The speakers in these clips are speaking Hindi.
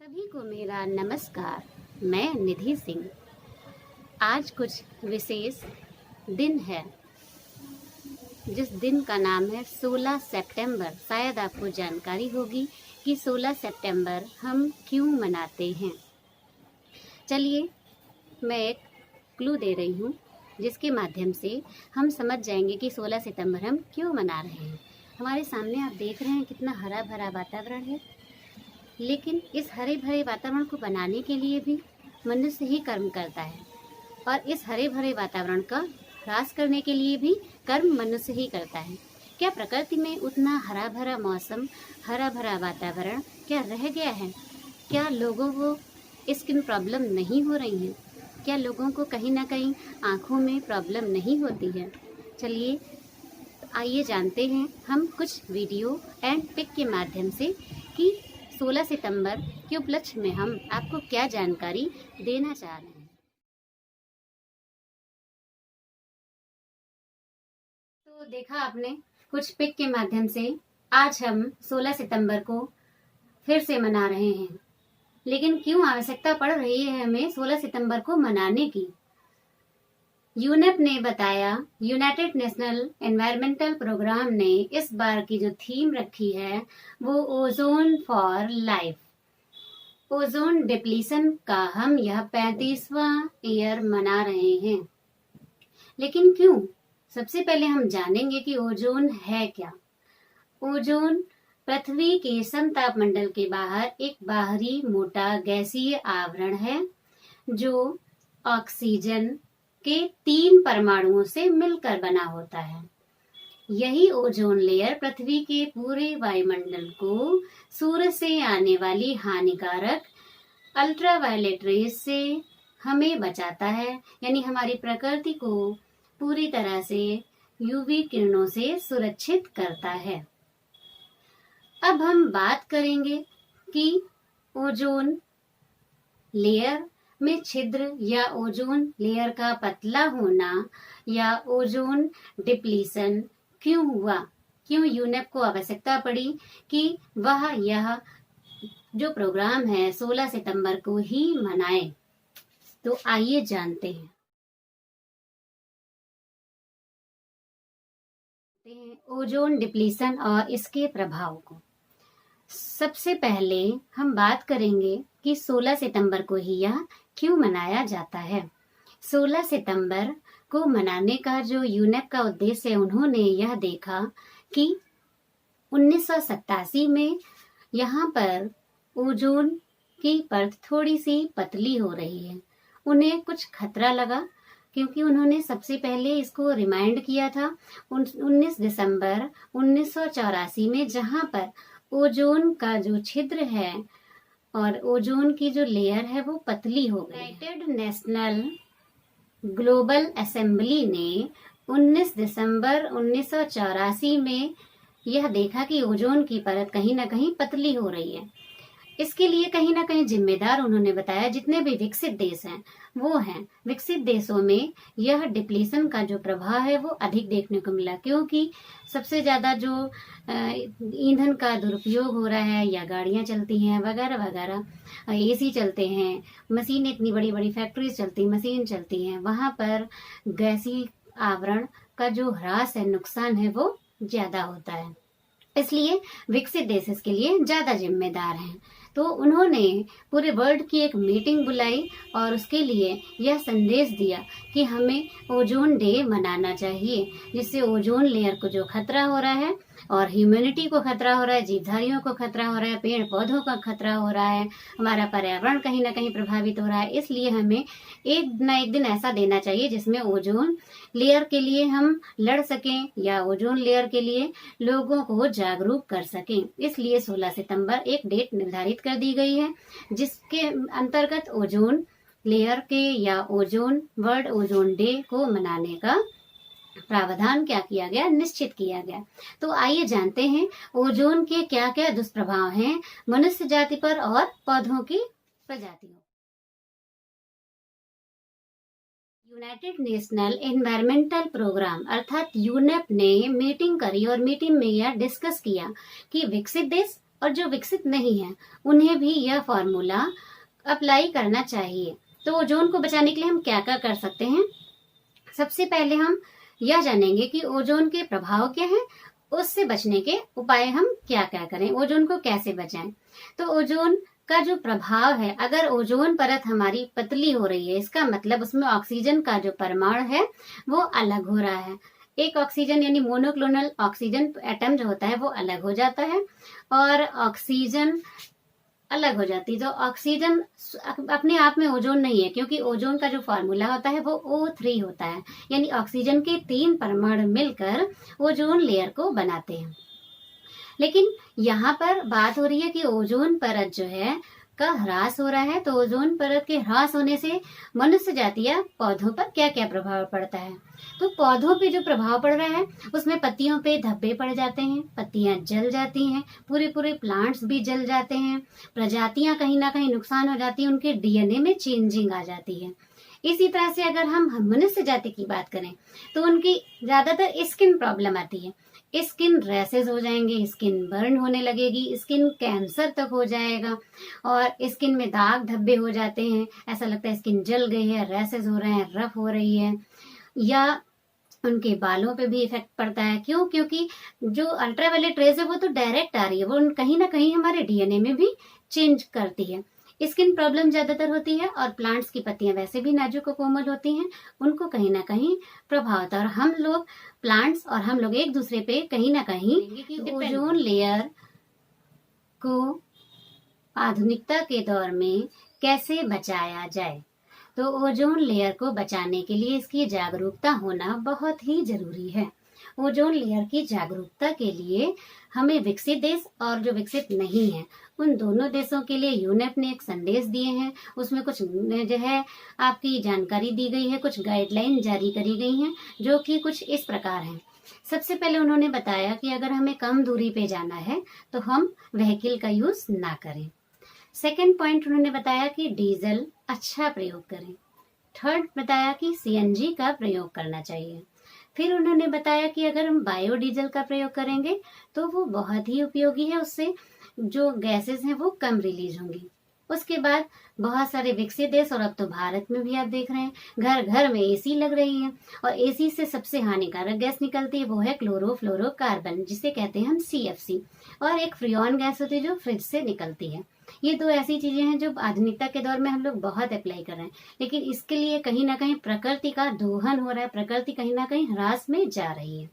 सभी को मेरा नमस्कार। मैं निधि सिंह। आज कुछ विशेष दिन है, जिस दिन का नाम है 16 सितंबर। शायद आपको जानकारी होगी कि 16 सितंबर हम क्यों मनाते हैं। चलिए मैं एक क्लू दे रही हूँ, जिसके माध्यम से हम समझ जाएंगे कि 16 सितंबर हम क्यों मना रहे हैं। हमारे सामने आप देख रहे हैं कितना हरा भरा वातावरण है, लेकिन इस हरे भरे वातावरण को बनाने के लिए भी मनुष्य ही कर्म करता है, और इस हरे भरे वातावरण का ह्रास करने के लिए भी कर्म मनुष्य ही करता है। क्या प्रकृति में उतना हरा भरा मौसम, हरा भरा वातावरण क्या रह गया है? क्या लोगों को स्किन प्रॉब्लम नहीं हो रही है? क्या लोगों को कहीं ना कहीं आँखों में प्रॉब्लम नहीं होती है? चलिए आइए जानते हैं हम कुछ वीडियो एंड पिक के माध्यम से कि 16 सितंबर के उपलक्ष्य में हम आपको क्या जानकारी देना चाह रहे हैं। तो देखा आपने कुछ पिक के माध्यम से, आज हम 16 सितंबर को फिर से मना रहे हैं। लेकिन क्यों आवश्यकता पड़ रही है हमें 16 सितंबर को मनाने की? यूनेप ने बताया, यूनाइटेड नेशनल एनवायरमेंटल प्रोग्राम ने इस बार की जो थीम रखी है वो ozone for life. Ozone depletion का हम यह 35वां ईयर मना रहे हैं। लेकिन क्यों? सबसे पहले हम जानेंगे कि ओजोन है क्या। ओजोन पृथ्वी के समतापमंडल के बाहर एक बाहरी मोटा गैसीय आवरण है, जो ऑक्सीजन के 3 परमाणुओं से मिलकर बना होता है। यही ओजोन लेयर पृथ्वी के पूरे वायुमंडल को सूरज से आने वाली हानिकारक अल्ट्रावायलेट रेस से हमें बचाता है, यानी हमारी प्रकृति को पूरी तरह से यूवी किरणों से सुरक्षित करता है। अब हम बात करेंगे कि ओजोन लेयर में छिद्र या ओजोन लेयर का पतला होना या ओजोन डिप्लीशन क्यों हुआ, क्यों यूनेप को आवश्यकता पड़ी कि वह यह जो प्रोग्राम है 16 सितंबर को ही मनाए। तो आइए जानते हैं ओजोन डिप्लीशन और इसके प्रभाव को। सबसे पहले हम बात करेंगे कि 16 सितंबर को ही यह क्यों मनाया जाता है। 16 सितंबर को मनाने का जो यूनेप का उद्देश्य है, उन्होंने यह देखा कि 1987 में यहाँ पर ओजोन की परत थोड़ी सी पतली हो रही है। उन्हें कुछ खतरा लगा, क्योंकि उन्होंने सबसे पहले इसको रिमाइंड किया था 19 दिसंबर 1984 में, जहाँ पर ओजोन का जो छिद्र है और ओजोन की जो लेयर है वो पतली हो गई। यूनाइटेड नेशनल ग्लोबल असेंबली ने 19 दिसंबर 1984 में यह देखा कि ओजोन की परत कहीं ना कहीं पतली हो रही है। इसके लिए कहीं ना कहीं जिम्मेदार उन्होंने बताया जितने भी विकसित देश हैं वो हैं। विकसित देशों में यह डिप्लीशन का जो प्रभाव है वो अधिक देखने को मिला, क्योंकि सबसे ज्यादा जो ईंधन का दुरुपयोग हो रहा है, या गाड़ियां चलती हैं वगैरह वगैरह, एसी चलते हैं, मशीन, इतनी बड़ी बड़ी फैक्ट्रीज चलती, मशीन चलती हैं, वहां पर गैसीय आवरण का जो ह्रास है, नुकसान है, वो ज्यादा होता है। इसलिए विकसित देश इसके लिए ज्यादा जिम्मेदार हैं। तो उन्होंने पूरे वर्ल्ड की एक मीटिंग बुलाई और उसके लिए यह संदेश दिया कि हमें ओजोन डे मनाना चाहिए, जिससे ओजोन लेयर को जो खतरा हो रहा है और ह्यूमैनिटी को खतरा हो रहा है, जीवधारियों को खतरा हो रहा है, पेड़ पौधों का खतरा हो रहा है, हमारा पर्यावरण कहीं ना कहीं प्रभावित हो रहा है। इसलिए हमें एक न एक दिन ऐसा देना चाहिए जिसमें ओजोन लेयर के लिए हम लड़ सकें, या ओजोन लेयर के लिए लोगों को जागरूक कर सकें। इसलिए 16 सितंबर एक डेट निर्धारित कर दी गई है, जिसके अंतर्गत ओजोन लेयर के या ओजोन वर्ल्ड ओजोन डे को मनाने का प्रावधान क्या किया गया, निश्चित किया गया। तो आइए जानते हैं ओजोन के क्या क्या दुष्प्रभाव हैं मनुष्य जाति पर और पौधों की प्रजातियों। यूनाइटेड नेशनल एनवायरमेंटल प्रोग्राम अर्थात यूनेप ने मीटिंग करी और मीटिंग में यह डिस्कस किया कि विकसित देश और जो विकसित नहीं है उन्हें भी यह फॉर्मूला अप्लाई करना चाहिए। तो ओजोन को बचाने के लिए हम क्या क्या कर सकते हैं? सबसे पहले हम यह जानेंगे कि ओजोन के प्रभाव क्या हैं, उससे बचने के उपाय हम क्या क्या करें, ओजोन को कैसे बचाएं। तो ओजोन का जो प्रभाव है, अगर ओजोन परत हमारी पतली हो रही है, इसका मतलब उसमें ऑक्सीजन का जो परमाणु है वो अलग हो रहा है। एक ऑक्सीजन यानी मोनोक्लोनल ऑक्सीजन एटम जो होता है वो अलग हो जाता है और ऑक्सीजन अलग हो जाती है। तो ऑक्सीजन अपने आप में ओजोन नहीं है, क्योंकि ओजोन का जो फॉर्मूला होता है वो O3 होता है, यानी ऑक्सीजन के 3 परमाणु मिलकर ओजोन लेयर को बनाते हैं। लेकिन यहाँ पर बात हो रही है कि ओजोन परत जो है का ह्रास हो रहा है। तो ओजोन परत के ह्रास होने से मनुष्य जाति या पौधों पर क्या क्या प्रभाव पड़ता है? तो पौधों पे जो प्रभाव पड़ रहा है उसमें पत्तियों पे धब्बे पड़ जाते हैं, पत्तियां जल जाती हैं, पूरे पूरे प्लांट्स भी जल जाते हैं, प्रजातियां कहीं ना कहीं नुकसान हो जाती है, उनके डीएनए में चेंजिंग आ जाती है। इसी तरह से अगर हम मनुष्य जाति की बात करें तो उनकी ज्यादातर स्किन प्रॉब्लम आती है, स्किन रैसेस हो जाएंगे, स्किन बर्न होने लगेगी, स्किन कैंसर तक हो जाएगा और स्किन में दाग धब्बे हो जाते हैं, ऐसा लगता है स्किन जल गई है, रैसेस हो रहे हैं, रफ हो रही है, या उनके बालों पे भी इफेक्ट पड़ता है। क्यों? क्योंकि जो अल्ट्रावायलेट रेज है वो तो डायरेक्ट आ रही है, वो कहीं ना कहीं हमारे डीएनए में भी चेंज करती है। स्किन प्रॉब्लम ज्यादातर होती है और प्लांट्स की पत्तियां वैसे भी नाजुक और कोमल होती हैं, उनको कहीं ना कहीं प्रभाव होता है। और हम लोग प्लांट्स और हम लोग एक दूसरे पे कहीं ना कहीं ओजोन लेयर को आधुनिकता के दौर में कैसे बचाया जाए। तो ओजोन लेयर को बचाने के लिए इसकी जागरूकता होना बहुत ही जरूरी है। ओजोन लेयर की जागरूकता के लिए हमें विकसित देश और जो विकसित नहीं है उन दोनों देशों के लिए यूनेप ने एक संदेश दिए हैं। उसमें कुछ जो है आपकी जानकारी दी गई है, कुछ गाइडलाइन जारी करी गई हैं जो कि कुछ इस प्रकार हैं। सबसे पहले उन्होंने बताया कि अगर हमें कम दूरी पे जाना है तो हम व्हीकल का यूज ना करें। सेकेंड पॉइंट उन्होंने बताया कि डीजल अच्छा प्रयोग करें। थर्ड बताया कि सीएनजी का प्रयोग करना चाहिए। फिर उन्होंने बताया कि अगर हम बायोडीजल का प्रयोग करेंगे तो वो बहुत ही उपयोगी है, उससे जो गैसेस हैं वो कम रिलीज होंगी। उसके बाद बहुत सारे विकसित देश और अब तो भारत में भी आप देख रहे हैं घर घर में एसी लग रही है और एसी से सबसे हानिकारक गैस निकलती है वो है क्लोरोफ्लोरोकार्बन, जिसे कहते हैं हम CFC, और एक फ्रियॉन गैस होती है जो फ्रिज से निकलती है। ये दो ऐसी चीजें हैं जो आधुनिकता के दौर में हम लोग बहुत अप्लाई कर रहे हैं, लेकिन इसके लिए कहीं ना कहीं प्रकृति का दोहन हो रहा है, प्रकृति कहीं ना कहीं ह्रास में जा रही है।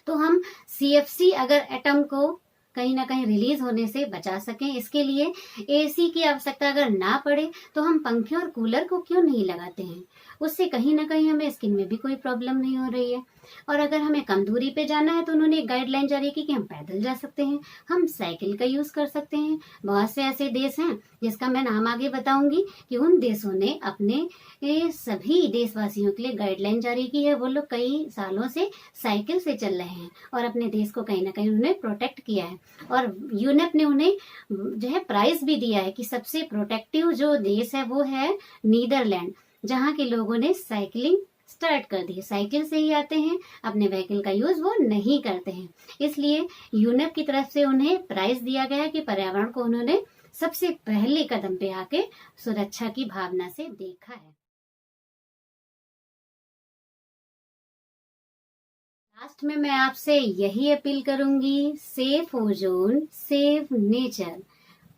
तो हम CFC अगर एटम को कहीं ना कहीं रिलीज होने से बचा सकें, इसके लिए एसी की आवश्यकता अगर ना पड़े तो हम पंखे और कूलर को क्यों नहीं लगाते हैं, उससे कहीं ना कहीं हमें स्किन में भी कोई प्रॉब्लम नहीं हो रही है। और अगर हमें कम दूरी पे जाना है तो उन्होंने एक गाइडलाइन जारी की कि हम पैदल जा सकते हैं, हम साइकिल का यूज कर सकते हैं। बहुत से ऐसे देश हैं जिसका मैं नाम आगे बताऊंगी कि उन देशों ने अपने सभी देशवासियों के लिए गाइडलाइन जारी की है। वो लोग कई सालों से साइकिल से चल रहे हैं और अपने देश को कहीं ना कहीं उन्होंने प्रोटेक्ट किया है और यूनेप ने उन्हें जो है प्राइज भी दिया है कि सबसे प्रोटेक्टिव जो देश है वो है नीदरलैंड, जहाँ के लोगों ने साइकिलिंग स्टार्ट कर दी, साइकिल से ही आते हैं, अपने व्हीकल का यूज वो नहीं करते हैं। इसलिए यूनेप की तरफ से उन्हें प्राइज दिया गया कि पर्यावरण को उन्होंने सबसे पहले कदम पे आके सुरक्षा की भावना से देखा है। लास्ट में मैं आपसे यही अपील करूंगी, सेफ ओजोन सेव नेचर।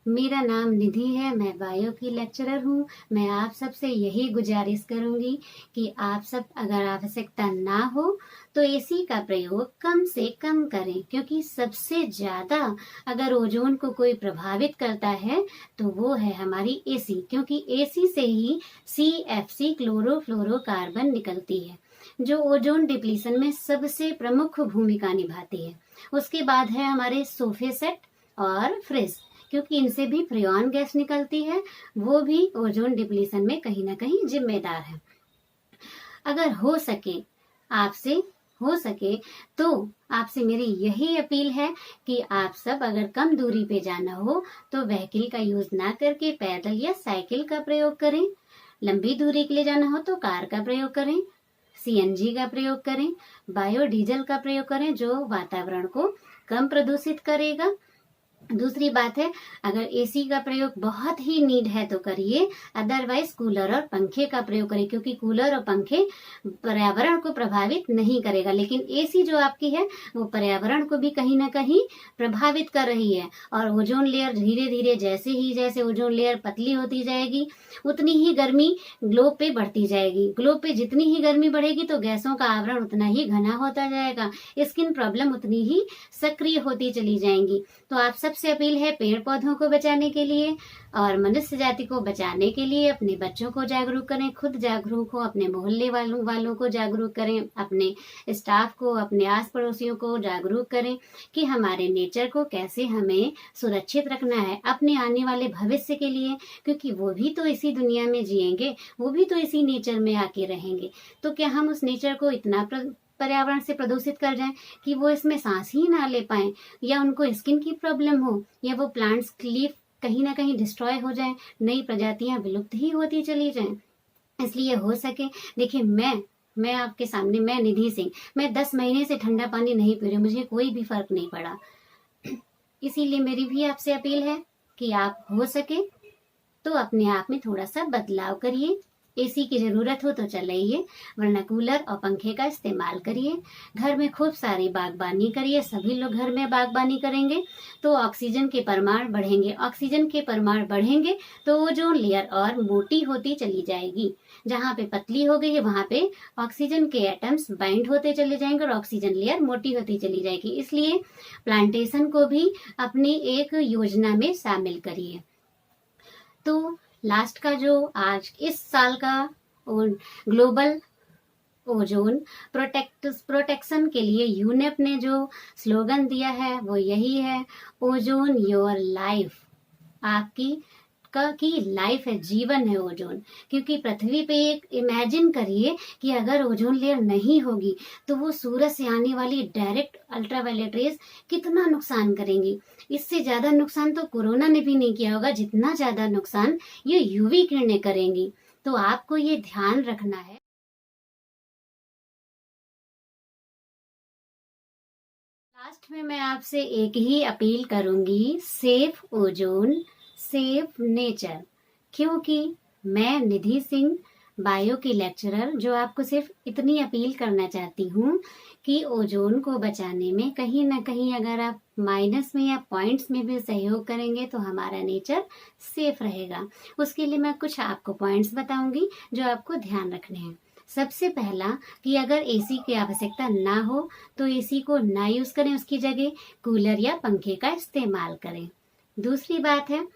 मेरा नाम निधि है, मैं बायो की लेक्चरर हूँ। मैं आप सबसे यही गुजारिश करूंगी कि आप सब अगर आवश्यकता ना हो तो एसी का प्रयोग कम से कम करें, क्योंकि सबसे ज्यादा अगर ओजोन को कोई प्रभावित करता है तो वो है हमारी एसी, क्योंकि एसी से ही CFC क्लोरोफ्लोरोकार्बन निकलती है जो ओजोन डिप्लीशन में सबसे प्रमुख भूमिका निभाती है। उसके बाद है हमारे सोफे सेट और फ्रिज, क्योंकि इनसे भी फ्रियॉन गैस निकलती है, वो भी ओजोन डिप्लीशन में कहीं ना कहीं जिम्मेदार है। अगर हो सके तो आपसे मेरी यही अपील है कि आप सब अगर कम दूरी पे जाना हो तो व्हीकल का यूज ना करके पैदल या साइकिल का प्रयोग करें। लंबी दूरी के लिए जाना हो तो कार का प्रयोग करें, CNG का प्रयोग करें, बायोडीजल का प्रयोग करें जो वातावरण को कम प्रदूषित करेगा। दूसरी बात है, अगर एसी का प्रयोग बहुत ही नीड है तो करिए, अदरवाइज कूलर और पंखे का प्रयोग करिए, क्योंकि कूलर और पंखे पर्यावरण को प्रभावित नहीं करेगा, लेकिन एसी जो आपकी है वो पर्यावरण को भी कहीं ना कहीं प्रभावित कर रही है। और ओजोन लेयर धीरे धीरे जैसे ओजोन लेयर पतली होती जाएगी, उतनी ही गर्मी ग्लोब पे बढ़ती जाएगी। ग्लोब पे जितनी ही गर्मी बढ़ेगी तो गैसों का आवरण उतना ही घना होता जाएगा, स्किन प्रॉब्लम उतनी ही सक्रिय होती चली जाएंगी। तो आप सबसे अपील है, पेड़ पौधों को बचाने के लिए और मनुष्य जाति को बचाने के लिए अपने बच्चों को जागरूक करें, खुद जागरूक हो, अपने मोहल्ले वालों को जागरूक करें, अपने स्टाफ को, अपने आस पड़ोसियों को जागरूक करें कि हमारे नेचर को कैसे हमें सुरक्षित रखना है अपने आने वाले भविष्य के लिए, क्योंकि वो भी तो इसी दुनिया में जिएंगे, वो भी तो इसी नेचर में आके रहेंगे। तो क्या हम उस नेचर को इतना पर्यावरण से प्रदूषित कर जाएं कि वो इसमें सांस ही ना ले पाए, या उनको स्किन की प्रॉब्लम हो, या वो प्लांट्स लीफ कहीं ना कहीं डिस्ट्रॉय हो जाए, नई प्रजातियां विलुप्त ही होती चली जाएं। इसलिए हो सके, देखिए मैं आपके सामने, मैं निधि सिंह, मैं 10 महीने से ठंडा पानी नहीं पी रही, मुझे कोई भी फर्क नहीं पड़ा। इसीलिए मेरी भी आपसे अपील है कि आप हो सके तो अपने आप में थोड़ा सा बदलाव करिए। एसी की जरूरत हो तो चलाइए, वरना कूलर और पंखे का इस्तेमाल करिए। घर में खूब सारी बागबानी करिए, सभी लोग घर में बागबानी करेंगे तो ऑक्सीजन के परिमाण बढ़ेंगे, ऑक्सीजन के परिमाण बढ़ेंगे तो ओजोन लेयर और मोटी होती चली जाएगी। जहाँ पे पतली हो गई है वहां पे ऑक्सीजन के एटम्स बाइंड होते चले जाएंगे और ऑक्सीजन लेयर मोटी होती चली जाएगी। इसलिए प्लांटेशन को भी अपनी एक योजना में शामिल करिए। तो लास्ट का जो आज इस साल का ग्लोबल ओजोन प्रोटेक्शन के लिए यूनेप ने जो स्लोगन दिया है वो यही है, ओजोन योर लाइफ। आपकी की लाइफ है, जीवन है ओजोन। क्योंकि पृथ्वी पे एक इमेजिन करिए कि अगर ओजोन लेयर नहीं होगी तो वो सूरज से आने वाली डायरेक्ट अल्ट्रावायलेट रेज कितना नुकसान करेंगी। इससे ज्यादा नुकसान तो कोरोना ने भी नहीं किया होगा, जितना ज्यादा नुकसान ये यूवी किरणें करेंगी। तो आपको ये ध्यान रखना है। लास्ट में मैं आपसे एक ही अपील करूंगी, सेफ ओजोन सेफ नेचर। क्योंकि मैं निधि सिंह, बायो की लेक्चरर, जो आपको सिर्फ इतनी अपील करना चाहती हूँ कि ओजोन को बचाने में कहीं ना कहीं अगर आप माइनस में या पॉइंट्स में भी सहयोग करेंगे तो हमारा नेचर सेफ रहेगा। उसके लिए मैं कुछ आपको पॉइंट्स बताऊंगी जो आपको ध्यान रखने हैं। सबसे पहला कि अगर एसी की आवश्यकता ना हो तो एसी को ना यूज करें, उसकी जगह कूलर या पंखे का इस्तेमाल करें। दूसरी बात है,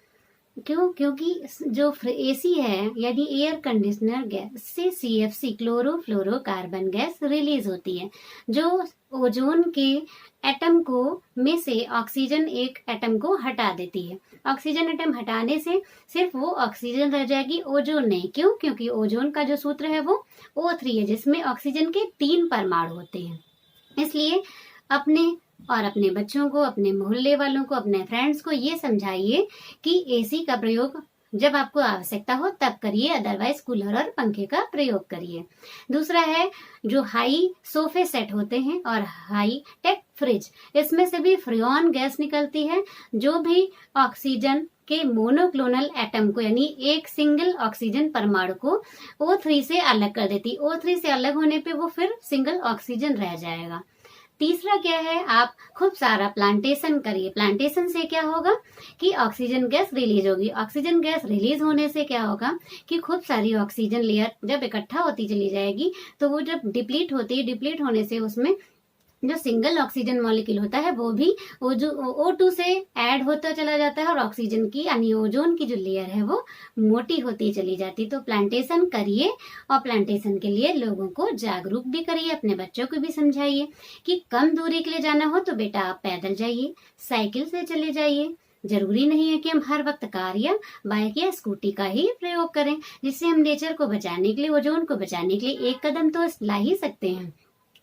क्योंकि जो एसी है यानी एयर कंडीशनर गैस से सीएफसी क्लोरोफ्लोरोकार्बन गैस रिलीज होती है, जो ओजोन के एटम को में से ऑक्सीजन एक एटम को हटा देती है। ऑक्सीजन एटम हटाने से सिर्फ वो ऑक्सीजन रह जाएगी, ओजोन नहीं। क्यों? क्योंकि ओजोन का जो सूत्र है वो O3 है, जिसमें ऑक्सीजन के 3 परमाणु होते हैं। इसलिए अपने और अपने बच्चों को, अपने मोहल्ले वालों को, अपने फ्रेंड्स को ये समझाइए कि एसी का प्रयोग जब आपको आवश्यकता हो तब करिए, अदरवाइज कूलर और पंखे का प्रयोग करिए। दूसरा है, जो हाई सोफे सेट होते हैं और हाई टेक फ्रिज, इसमें से भी फ्रियॉन गैस निकलती है, जो भी ऑक्सीजन के मोनोक्लोनल एटम को यानी एक सिंगल ऑक्सीजन परमाणु को O3 से अलग कर देती। O3 से अलग होने पे वो फिर सिंगल ऑक्सीजन रह जाएगा। तीसरा क्या है, आप खूब सारा प्लांटेशन करिए। प्लांटेशन से क्या होगा कि ऑक्सीजन गैस रिलीज होगी। ऑक्सीजन गैस रिलीज होने से क्या होगा कि खूब सारी ऑक्सीजन लेयर जब इकट्ठा होती चली जाएगी तो वो जब डिप्लीट होती है, डिप्लीट होने से उसमें जो सिंगल ऑक्सीजन मॉलिक्यूल होता है वो भी O2 से ऐड होता चला जाता है और ऑक्सीजन की यानी ओजोन की जो लेयर है वो मोटी होती चली जाती। तो प्लांटेशन करिए और प्लांटेशन के लिए लोगों को जागरूक भी करिए, अपने बच्चों को भी समझाइए कि कम दूरी के लिए जाना हो तो बेटा आप पैदल जाइए, साइकिल से चले जाइए। जरूरी नहीं है कि हम हर वक्त कार या बाइक या स्कूटी का ही प्रयोग करें, जिससे हम नेचर को बचाने के लिए, ओजोन को बचाने के लिए एक कदम तो ला ही सकते हैं।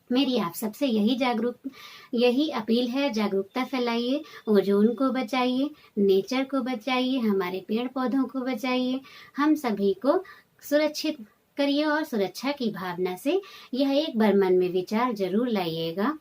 मेरी आप सबसे यही अपील है, जागरूकता फैलाइए, ओजोन को बचाइए, नेचर को बचाइए, हमारे पेड़ पौधों को बचाइए, हम सभी को सुरक्षित करिए और सुरक्षा की भावना से यह एक बार मन में विचार जरूर लाइएगा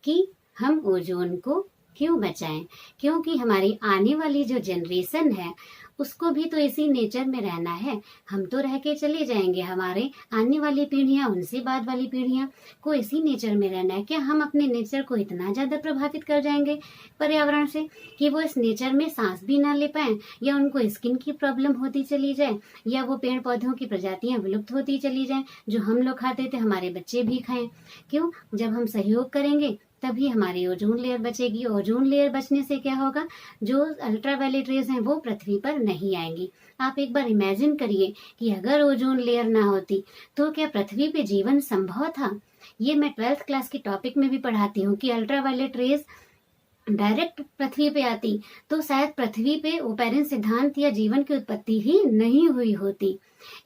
कि हम ओजोन को क्यों बचाएं? क्योंकि हमारी आने वाली जो जनरेशन है उसको भी तो इसी नेचर में रहना है। हम तो रह के चले जाएंगे, हमारे आने वाली पीढ़ियां, उनसे बाद वाली पीढ़ियां को इसी नेचर में रहना है। क्या हम अपने नेचर को इतना ज्यादा प्रभावित कर जाएंगे पर्यावरण से कि वो इस नेचर में सांस भी ना ले पाए, या उनको स्किन की प्रॉब्लम होती चली जाए, या वो पेड़ पौधों की प्रजातियां विलुप्त होती चली जाएं, जो हम लोग खाते थे हमारे बच्चे भी खाएं? क्यों? जब हम सहयोग करेंगे तभी हमारी ओजोन लेयर बचेगी। ओजोन लेयर बचने से क्या होगा? जो अल्ट्रावायलेट रेज हैं वो पृथ्वी पर नहीं आएंगी। आप एक बार इमेजिन करिए कि अगर ओजोन लेयर ना होती तो क्या पृथ्वी पे जीवन संभव था? ये मैं 12th क्लास की टॉपिक में भी पढ़ाती हूँ कि अल्ट्रावायलेट रेज डायरेक्ट पृथ्वी पे आती तो शायद पृथ्वी पे ओपेरन सिद्धांत या जीवन की उत्पत्ति ही नहीं हुई होती।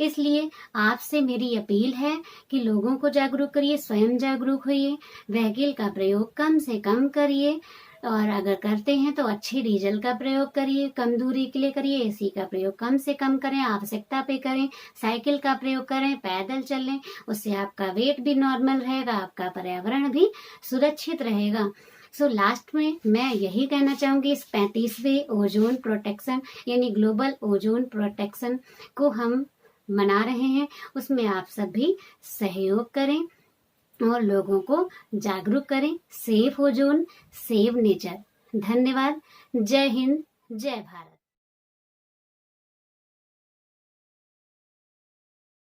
इसलिए आपसे मेरी अपील है कि लोगों को जागरूक करिए, स्वयं जागरूक होइए, व्हीकल का प्रयोग कम से कम करिए, और अगर करते हैं तो अच्छे डीजल का प्रयोग करिए, कम दूरी के लिए करिए, एसी का प्रयोग कम से कम करें, आवश्यकता पे करें, साइकिल का प्रयोग करें, पैदल चलें, उससे आपका वेट भी नॉर्मल रहेगा, आपका पर्यावरण भी सुरक्षित रहेगा। सो लास्ट में मैं यही कहना चाहूंगी, इस 35वें ओजोन प्रोटेक्शन यानी ग्लोबल ओजोन प्रोटेक्शन को हम मना रहे हैं, उसमें आप सभी सहयोग करें और लोगों को जागरूक करें। Save ozone, save nature. धन्यवाद। जय हिंद, जय भारत।